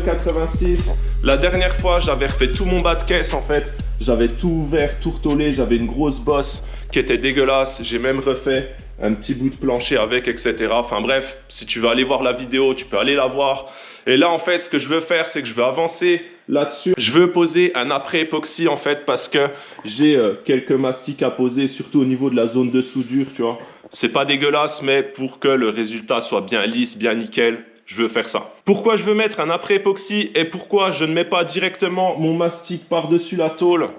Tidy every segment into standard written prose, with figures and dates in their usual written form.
2,86. La dernière fois, j'avais refait tout mon bas de caisse en fait. J'avais tout ouvert, tout retourné. J'avais une grosse bosse qui était dégueulasse. J'ai même refait un petit bout de plancher avec, etc. Enfin bref, si tu veux aller voir la vidéo, tu peux aller la voir. Et là, en fait, ce que je veux faire, c'est que je veux avancer là-dessus. Je veux poser un après époxy, en fait, parce que j'ai quelques mastiques à poser, surtout au niveau de la zone de soudure, tu vois. C'est pas dégueulasse, mais pour que le résultat soit bien lisse, bien nickel, je veux faire ça. Pourquoi je veux mettre un après époxy et pourquoi je ne mets pas directement mon mastic par-dessus la tôle?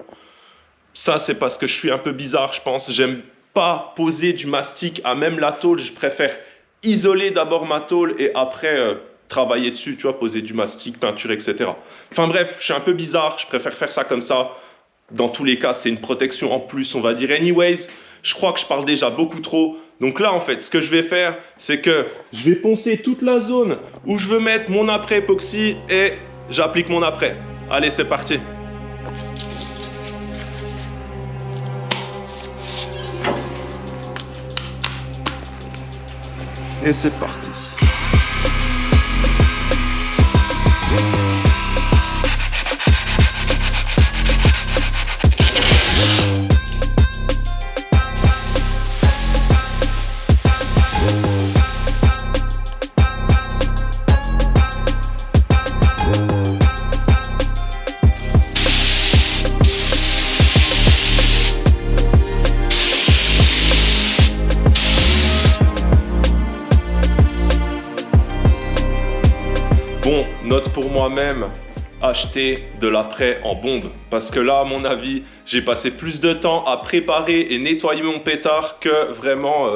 Ça, c'est parce que je suis un peu bizarre, je pense. J'aime pas poser du mastic à même la tôle. Je préfère isoler d'abord ma tôle et après travailler dessus, tu vois, poser du mastic, peinture, etc. Enfin bref, je suis un peu bizarre. Je préfère faire ça comme ça. Dans tous les cas, c'est une protection en plus, on va dire. Anyways, je crois que je parle déjà beaucoup trop. Donc là, en fait, ce que je vais faire, c'est que je vais poncer toute la zone où je veux mettre mon après époxy et j'applique mon après. Allez, c'est parti. Et c'est parti. Bon, note pour moi-même, acheter de l'après en bonde. Parce que là, à mon avis, j'ai passé plus de temps à préparer et nettoyer mon pétard que vraiment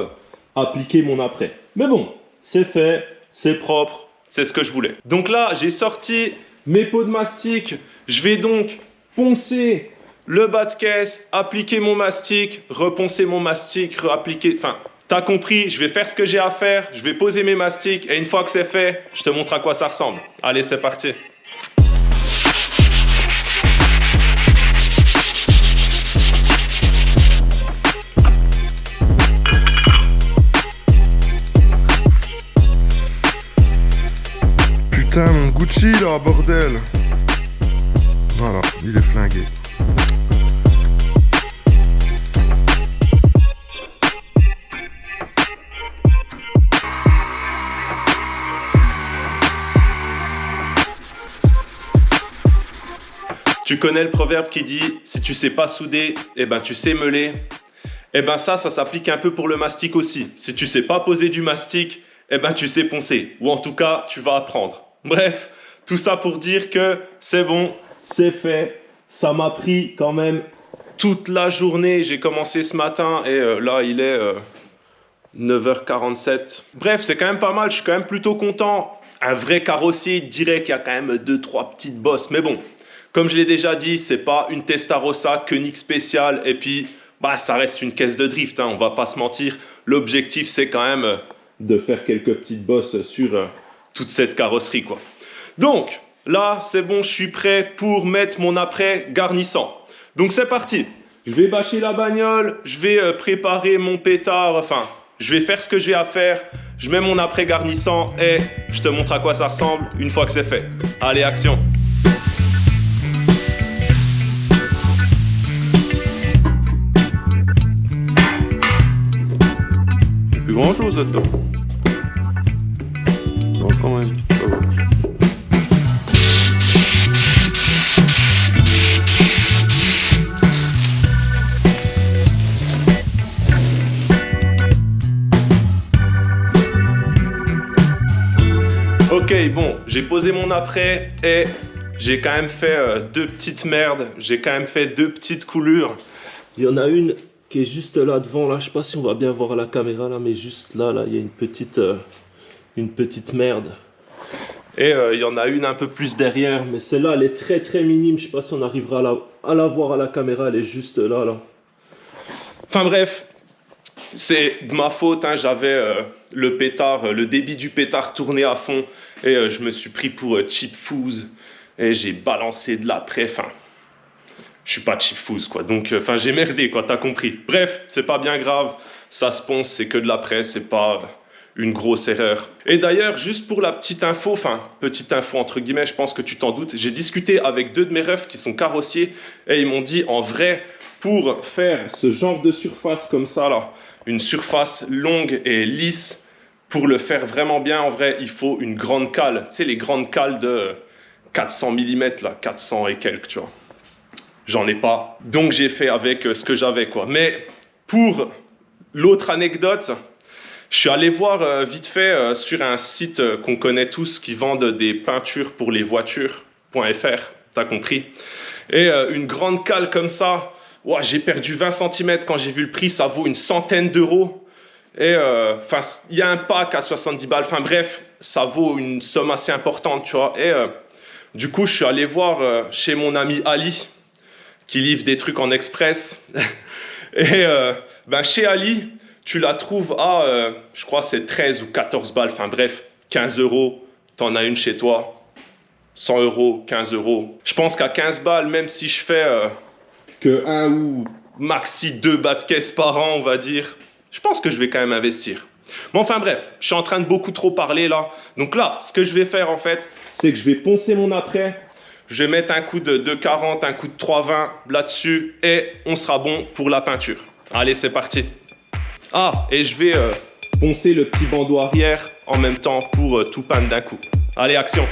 appliquer mon après. Mais bon, c'est fait, c'est propre, c'est ce que je voulais. Donc là, j'ai sorti mes pots de mastic. Je vais donc poncer le bas de caisse, appliquer mon mastic, reponcer mon mastic, réappliquer... Enfin... T'as compris, je vais faire ce que j'ai à faire, je vais poser mes mastiques et une fois que c'est fait, je te montre à quoi ça ressemble. Allez, c'est parti. Putain, mon Gucci là, bordel. Voilà, il est flingué. Tu connais le proverbe qui dit « Si tu sais pas souder, eh ben tu sais meuler ». Eh ben ça s'applique un peu pour le mastic aussi. Si tu sais pas poser du mastic, eh ben tu sais poncer. Ou en tout cas, tu vas apprendre. Bref, tout ça pour dire que c'est bon, c'est fait. Ça m'a pris quand même toute la journée. J'ai commencé ce matin et là, il est 9h47. Bref, c'est quand même pas mal. Je suis quand même plutôt content. Un vrai carrossier, il dirait qu'il y a quand même 2-3 petites bosses. Mais bon. Comme je l'ai déjà dit, c'est pas une Testarossa Koenig spéciale et puis bah, ça reste une caisse de drift, hein, on va pas se mentir. L'objectif c'est quand même de faire quelques petites bosses sur toute cette carrosserie, quoi. Donc là c'est bon, je suis prêt pour mettre mon après garnissant. Donc c'est parti, je vais bâcher la bagnole, je vais préparer mon pétard, enfin je vais faire ce que j'ai à faire. Je mets mon après garnissant et je te montre à quoi ça ressemble une fois que c'est fait. Allez, action! Grand chose là-dedans. Non, quand même, ça va. Ok, bon, j'ai posé mon après et j'ai quand même fait deux petites merdes. J'ai quand même fait deux petites coulures. Il y en a une qui est juste là devant, là, je sais pas si on va bien voir à la caméra, là, mais juste là, il y a une petite merde. Et il y en a une un peu plus derrière, mais celle-là, elle est très très minime, je sais pas si on arrivera à la voir à la caméra, elle est juste là. Enfin bref, c'est de ma faute, hein, j'avais le pétard, le débit du pétard tourné à fond, et je me suis pris pour cheap fools, et j'ai balancé de l'après, enfin... Je suis pas cheap fools, quoi. Donc, j'ai merdé, quoi, t'as compris. Bref, c'est pas bien grave. Ça se ponce, c'est que de l'après, c'est pas une grosse erreur. Et d'ailleurs, juste pour la petite info, enfin, petite info entre guillemets, je pense que tu t'en doutes, j'ai discuté avec 2 de mes refs qui sont carrossiers et ils m'ont dit, en vrai, pour faire ce genre de surface comme ça, là, une surface longue et lisse, pour le faire vraiment bien, en vrai, il faut une grande cale. Tu sais, les grandes cales de 400 mm, là, 400 et quelques, tu vois. J'en ai pas. Donc, j'ai fait avec ce que j'avais, quoi. Mais pour l'autre anecdote, je suis allé voir vite fait sur un site qu'on connaît tous qui vendent des peintures pour les voitures.fr, t'as compris. Et une grande cale comme ça, ouah, j'ai perdu 20 cm quand j'ai vu le prix, ça vaut une centaine d'euros. Et il y a un pack à 70 balles, enfin bref, ça vaut une somme assez importante, tu vois. Et du coup, je suis allé voir chez mon ami Ali, qui livre des trucs en express. Et chez Ali, tu la trouves à, je crois c'est 13 ou 14 balles, enfin bref, 15 euros, t'en as une chez toi, 100 euros, 15 euros. Je pense qu'à 15 balles, même si je fais que 1 ou maxi 2 bas de caisse par an, on va dire, je pense que je vais quand même investir. Mais enfin bref, je suis en train de beaucoup trop parler là. Donc là, ce que je vais faire en fait, c'est que je vais poncer mon après. Je vais mettre un coup de 2,40, un coup de 3,20 là-dessus et on sera bon pour la peinture. Allez, c'est parti. Ah, et je vais poncer le petit bandeau arrière en même temps pour tout peindre d'un coup. Allez, action.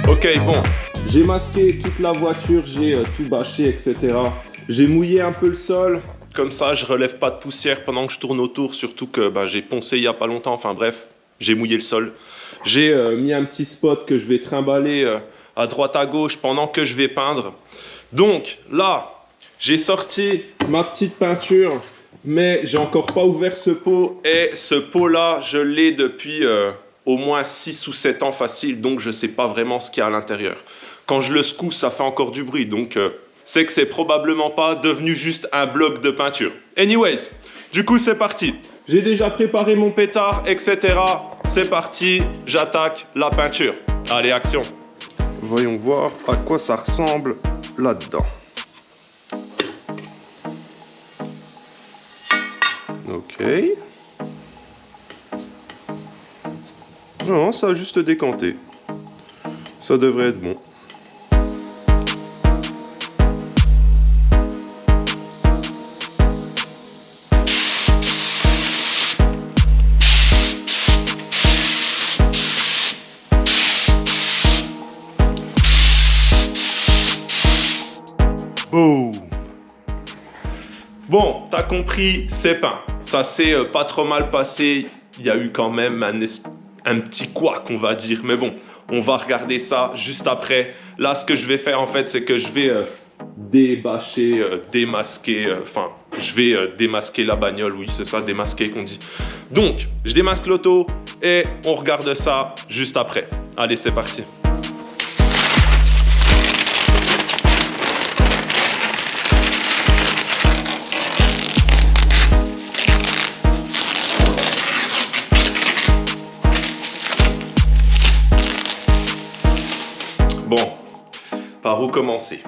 Ok, bon, j'ai masqué toute la voiture, j'ai tout bâché, etc. J'ai mouillé un peu le sol, comme ça je relève pas de poussière pendant que je tourne autour, surtout que j'ai poncé il y a pas longtemps, enfin bref, j'ai mouillé le sol. J'ai mis un petit spot que je vais trimballer à droite à gauche pendant que je vais peindre. Donc là, j'ai sorti ma petite peinture, mais j'ai encore pas ouvert ce pot, et ce pot là, je l'ai depuis au moins 6 ou 7 ans facile, donc je sais pas vraiment ce qu'il y a à l'intérieur. Quand je le secoue, ça fait encore du bruit, donc c'est que c'est probablement pas devenu juste un bloc de peinture. Anyways, du coup c'est parti. J'ai déjà préparé mon pétard, etc. C'est parti, j'attaque la peinture. Allez, action. Voyons voir à quoi ça ressemble là-dedans. Ok. Non, ça a juste décanté. Ça devrait être bon. Boum. Bon, t'as compris, c'est peint. Ça s'est pas trop mal passé. Il y a eu quand même un petit couac, on va dire. Mais bon, on va regarder ça juste après. Là, ce que je vais faire, en fait, c'est que je vais débâcher, démasquer. Je vais démasquer la bagnole. Oui, c'est ça, démasquer qu'on dit. Donc, je démasque l'auto et on regarde ça juste après. Allez, c'est parti. Bon, par où commencer?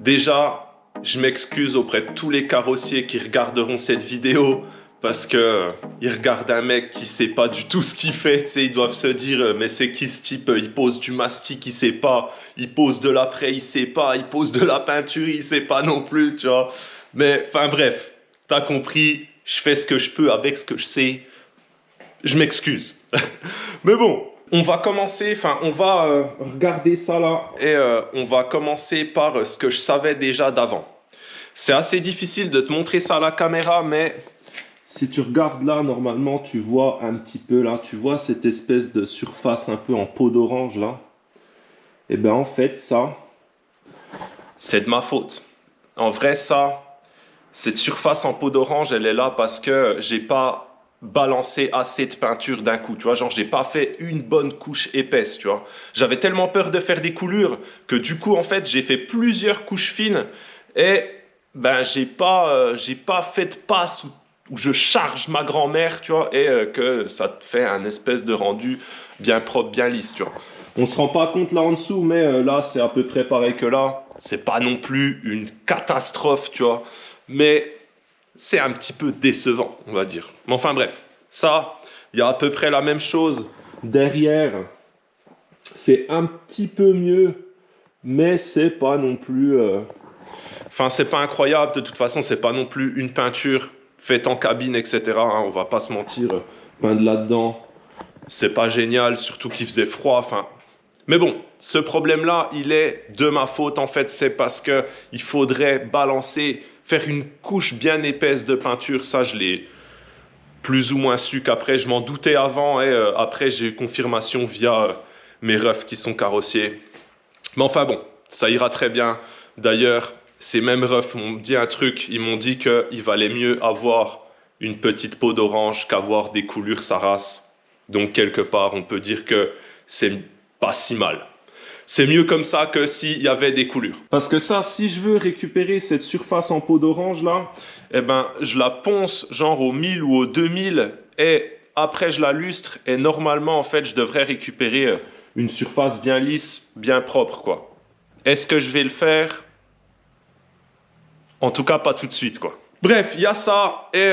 Déjà, je m'excuse auprès de tous les carrossiers qui regarderont cette vidéo parce que ils regardent un mec qui sait pas du tout ce qu'il fait. Tu sais, ils doivent se dire mais c'est qui ce type? Il pose du mastic, il sait pas. Il pose de l'après, il sait pas. Il pose de la peinture, il sait pas non plus, tu vois. Mais enfin bref, t'as compris. Je fais ce que je peux avec ce que je sais. Je m'excuse. Mais bon. On va commencer, on va regarder ça là et on va commencer par ce que je savais déjà d'avant. C'est assez difficile de te montrer ça à la caméra, mais si tu regardes là, normalement, tu vois un petit peu là, tu vois cette espèce de surface un peu en peau d'orange là. Et bien en fait, ça, c'est de ma faute. En vrai, cette surface en peau d'orange, elle est là parce que j'ai pas balancer assez de peinture d'un coup, tu vois, genre j'ai pas fait une bonne couche épaisse, tu vois. J'avais tellement peur de faire des coulures que du coup en fait j'ai fait plusieurs couches fines et j'ai pas fait de passe où je charge ma grand-mère, tu vois, et que ça te fait un espèce de rendu bien propre, bien lisse, tu vois. On se rend pas compte là en dessous, mais là, c'est à peu près pareil que là. C'est pas non plus une catastrophe, tu vois, mais c'est un petit peu décevant, on va dire. Mais enfin bref, ça, il y a à peu près la même chose derrière. C'est un petit peu mieux, mais c'est pas non plus... Enfin, c'est pas incroyable, de toute façon, c'est pas non plus une peinture faite en cabine, etc. Hein, on va pas se mentir, peindre là-dedans, c'est pas génial, surtout qu'il faisait froid, enfin... Mais bon, ce problème-là, il est de ma faute, en fait, c'est parce que il faudrait balancer, faire une couche bien épaisse de peinture, ça, je l'ai plus ou moins su qu'après, je m'en doutais avant, et après, j'ai eu confirmation via mes refs qui sont carrossiers. Mais enfin bon, ça ira très bien. D'ailleurs, ces mêmes refs m'ont dit un truc, ils m'ont dit qu'il valait mieux avoir une petite peau d'orange qu'avoir des coulures sa race. Donc quelque part, on peut dire que c'est pas si mal. C'est mieux comme ça que s'il y avait des coulures. Parce que ça, si je veux récupérer cette surface en peau d'orange là, eh ben, je la ponce genre au 1000 ou au 2000 et après je la lustre et normalement en fait je devrais récupérer une surface bien lisse, bien propre quoi. Est-ce que je vais le faire? En tout cas pas tout de suite quoi. Bref, il y a ça et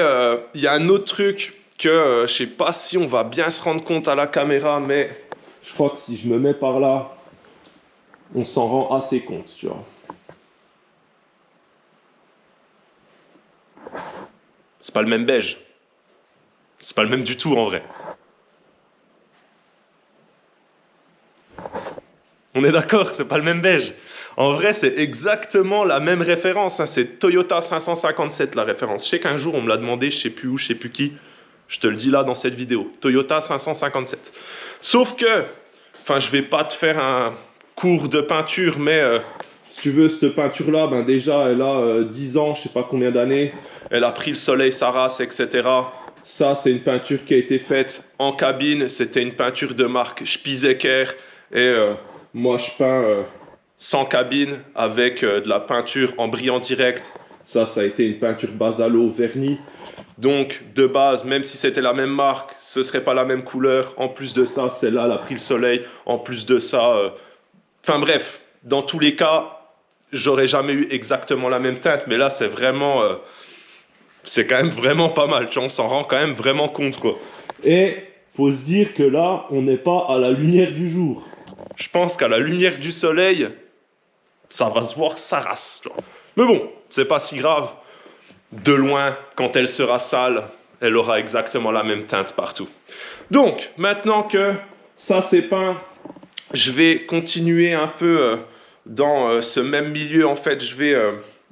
il y a un autre truc que je sais pas si on va bien se rendre compte à la caméra, mais je crois que si je me mets par là, on s'en rend assez compte, tu vois. C'est pas le même beige. C'est pas le même du tout en vrai. On est d'accord, c'est pas le même beige. En vrai, c'est exactement la même référence. Hein. C'est Toyota 557 la référence. Je sais qu'un jour, on me l'a demandé, je sais plus où, je sais plus qui. Je te le dis là dans cette vidéo. Toyota 557. Sauf que, enfin, je vais pas te faire un cours de peinture, mais si tu veux, cette peinture-là, ben déjà, elle a 10 ans, je sais pas combien d'années. Elle a pris le soleil, sa race, etc. Ça, c'est une peinture qui a été faite en cabine. C'était une peinture de marque Spießecker. Et moi, je peins sans cabine avec de la peinture en brillant direct. Ça a été une peinture Basalo vernis. Donc, de base, même si c'était la même marque, ce ne serait pas la même couleur. En plus de ça, celle-là, elle a pris le soleil. En plus de ça... Enfin bref, dans tous les cas, j'aurais jamais eu exactement la même teinte. Mais là, c'est vraiment... c'est quand même vraiment pas mal. Tu vois, on s'en rend quand même vraiment compte, quoi. Et faut se dire que là, on n'est pas à la lumière du jour. Je pense qu'à la lumière du soleil, ça va se voir sa race. Tu vois. Mais bon, c'est pas si grave. De loin, quand elle sera sale, elle aura exactement la même teinte partout. Donc, maintenant que ça c'est peint, je vais continuer un peu dans ce même milieu. En fait,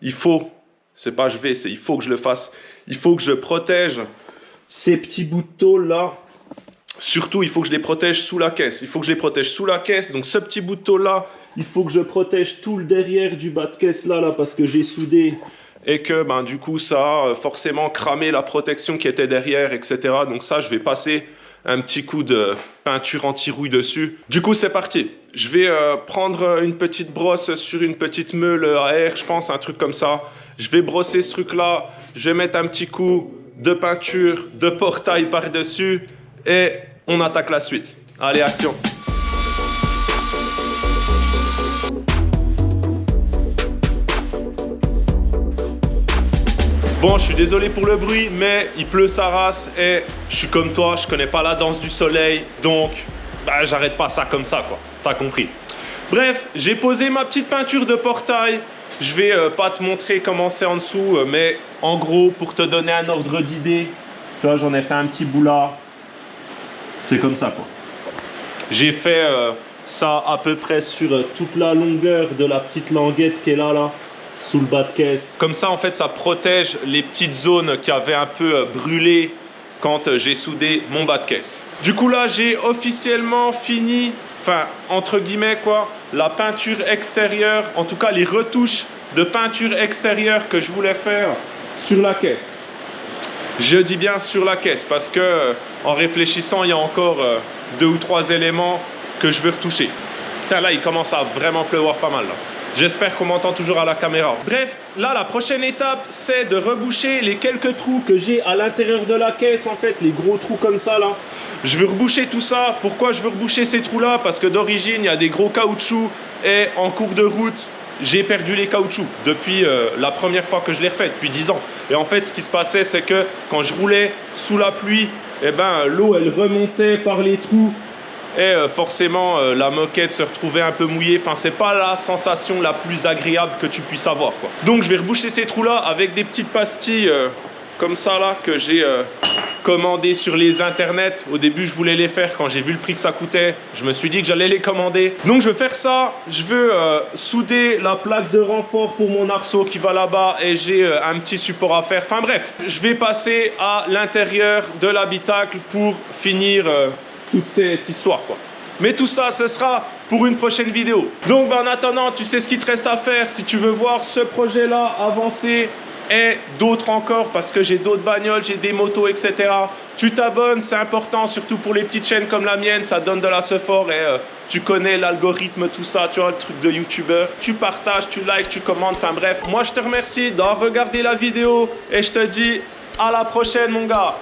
il faut que je le fasse. Il faut que je protège ces petits bouts de tôle là. Surtout, il faut que je les protège sous la caisse. Il faut que je les protège sous la caisse. Donc, ce petit bout de tôle là, il faut que je protège tout le derrière du bas de caisse là parce que j'ai soudé. Et que ben, du coup ça a forcément cramé la protection qui était derrière, etc. Donc ça, je vais passer un petit coup de peinture anti-rouille dessus. Du coup, c'est parti. Je vais prendre une petite brosse sur une petite meule à air, je pense, un truc comme ça. Je vais brosser ce truc-là. Je vais mettre un petit coup de peinture de portail par-dessus et on attaque la suite. Allez, action! Bon, je suis désolé pour le bruit, mais il pleut sa race et je suis comme toi, je connais pas la danse du soleil, donc bah, j'arrête pas ça comme ça, quoi. T'as compris. Bref, j'ai posé ma petite peinture de portail. Je vais pas te montrer comment c'est en dessous, mais en gros, pour te donner un ordre d'idée, tu vois, j'en ai fait un petit bout là. C'est comme ça, quoi. J'ai fait ça à peu près sur toute la longueur de la petite languette qui est là. Sous le bas de caisse. Comme ça, en fait, ça protège les petites zones qui avaient un peu brûlé quand j'ai soudé mon bas de caisse. Du coup, là, j'ai officiellement fini, enfin, entre guillemets, quoi, la peinture extérieure, en tout cas, les retouches de peinture extérieure que je voulais faire sur la caisse. Je dis bien sur la caisse parce que, en réfléchissant, il y a encore 2 ou 3 éléments que je veux retoucher. Putain, là, il commence à vraiment pleuvoir pas mal, là. J'espère qu'on m'entend toujours à la caméra. Bref, là, la prochaine étape, c'est de reboucher les quelques trous que j'ai à l'intérieur de la caisse, en fait, les gros trous comme ça, là. Je veux reboucher tout ça. Pourquoi je veux reboucher ces trous-là? Parce que d'origine, il y a des gros caoutchoucs et en cours de route, j'ai perdu les caoutchoucs depuis la première fois que je l'ai refait, depuis 10 ans. Et en fait, ce qui se passait, c'est que quand je roulais sous la pluie, eh ben, l'eau, elle remontait par les trous. Et forcément, la moquette se retrouvait un peu mouillée. Enfin, c'est pas la sensation la plus agréable que tu puisses avoir, quoi. Donc, je vais reboucher ces trous-là avec des petites pastilles comme ça, là, que j'ai commandées sur les internets. Au début, je voulais les faire. Quand j'ai vu le prix que ça coûtait, je me suis dit que j'allais les commander. Donc, je veux faire ça. Je veux souder la plaque de renfort pour mon arceau qui va là-bas. Et j'ai un petit support à faire. Enfin, bref, je vais passer à l'intérieur de l'habitacle pour finir... toute cette histoire, quoi. Mais tout ça, ce sera pour une prochaine vidéo. Donc, en attendant, tu sais ce qu'il te reste à faire si tu veux voir ce projet-là avancer et d'autres encore, parce que j'ai d'autres bagnoles, j'ai des motos, etc. Tu t'abonnes, c'est important, surtout pour les petites chaînes comme la mienne, ça donne de la support et tu connais l'algorithme, tout ça, tu vois, le truc de youtubeur. Tu partages, tu likes, tu commandes, enfin bref. Moi, je te remercie d'avoir regardé la vidéo et je te dis à la prochaine, mon gars.